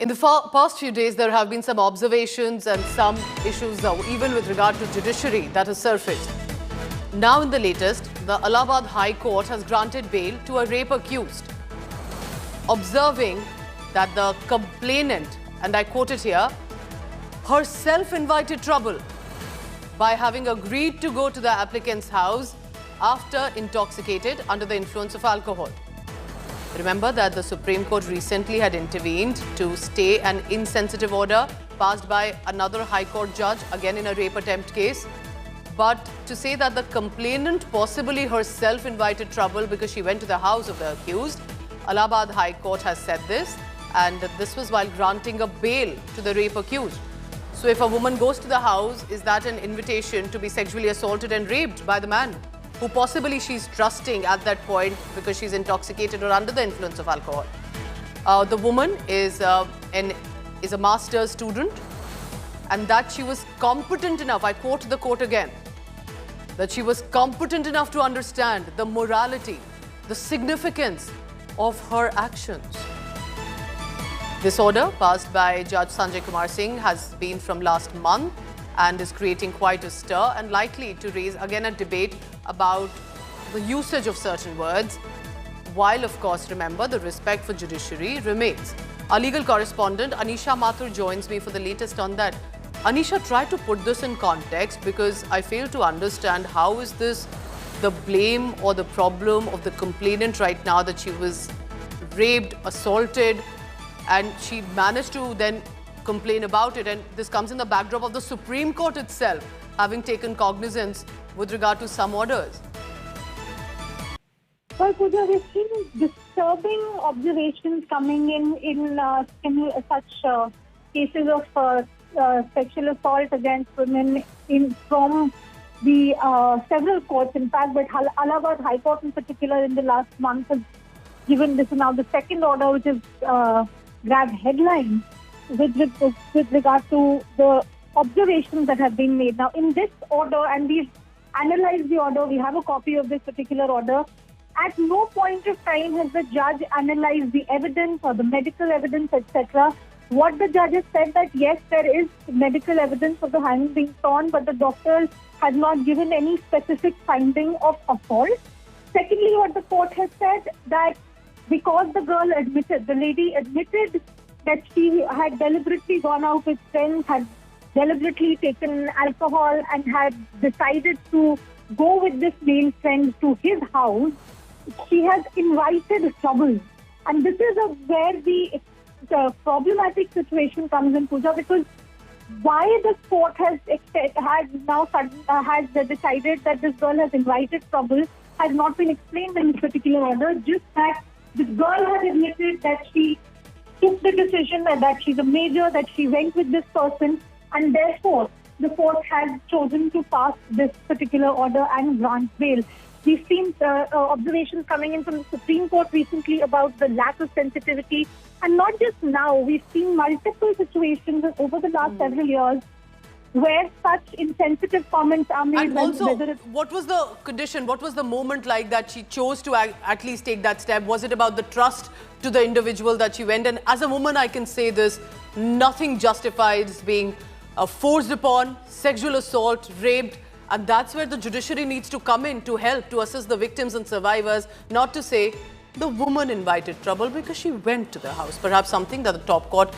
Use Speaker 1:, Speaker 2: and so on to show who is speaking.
Speaker 1: In the past few days, there have been some observations and some issues, even with regard to judiciary, that has surfaced. Now, in the latest, the Allahabad High Court has granted bail to a rape accused, observing that the complainant, and I quote it here, herself invited trouble by having agreed to go to the applicant's house after intoxicated under the influence of alcohol. Remember that the Supreme Court recently had intervened to stay an insensitive order passed by another High Court judge, again in a rape attempt case. But to say that the complainant possibly herself invited trouble because she went to the house of the accused, Allahabad High Court has said this, and this was while granting a bail to the rape accused. So if a woman goes to the house, is that an invitation to be sexually assaulted and raped by the man who possibly she's trusting at that point because she's intoxicated or under the influence of alcohol? The woman is a master's student, and that she was competent enough, I quote the court again, that she was competent enough to understand the morality, the significance of her actions. This order, passed by Judge Sanjay Kumar Singh, has been from last month and is creating quite a stir and likely to raise again a debate about the usage of certain words, while of course, remember, the respect for judiciary remains. Our legal correspondent Anisha Mathur joins me for the latest on that. Anisha, try to put this in context because I fail to understand how is this the blame or the problem of the complainant right now, that she was raped, assaulted, and she managed to then complain about it, and this comes in the backdrop of the Supreme Court itself having taken cognizance with regard to some orders.
Speaker 2: Well, Pooja, we've seen disturbing observations coming in such cases of sexual assault against women from the several courts, in fact, but Allahabad High Court in particular in the last month has given this now the second order, which is grabbed headlines with regard to the observations that have been made. Now, in this order, and we've analyzed the order, we have a copy of this particular order. At no point of time has the judge analyzed the evidence or the medical evidence, etc. What the judge has said that yes, there is medical evidence of the hand being torn, but the doctor has not given any specific finding of assault. Secondly, what the court has said that because the girl admitted, the lady admitted that she had deliberately gone out with friends, had deliberately taken alcohol and had decided to go with this male friend to his house, she has invited trouble. And this is where the problematic situation comes in, Pooja, because why the court has decided that this girl has invited trouble has not been explained in this particular order. Just that this girl has admitted that she took the decision that she's a major, that she went with this person, and therefore the court has chosen to pass this particular order and grant bail. We've seen observations coming in from the Supreme Court recently about the lack of sensitivity, and not just now, we've seen multiple situations over the last several years where such insensitive comments are made.
Speaker 1: And also, what was the condition? What was the moment like that she chose to at least take that step? Was it about the trust to the individual that she went? And as a woman, I can say this, nothing justifies being forced upon, sexual assault, raped. And that's where the judiciary needs to come in to help, to assist the victims and survivors, not to say the woman invited trouble because she went to the house. Perhaps something that the top court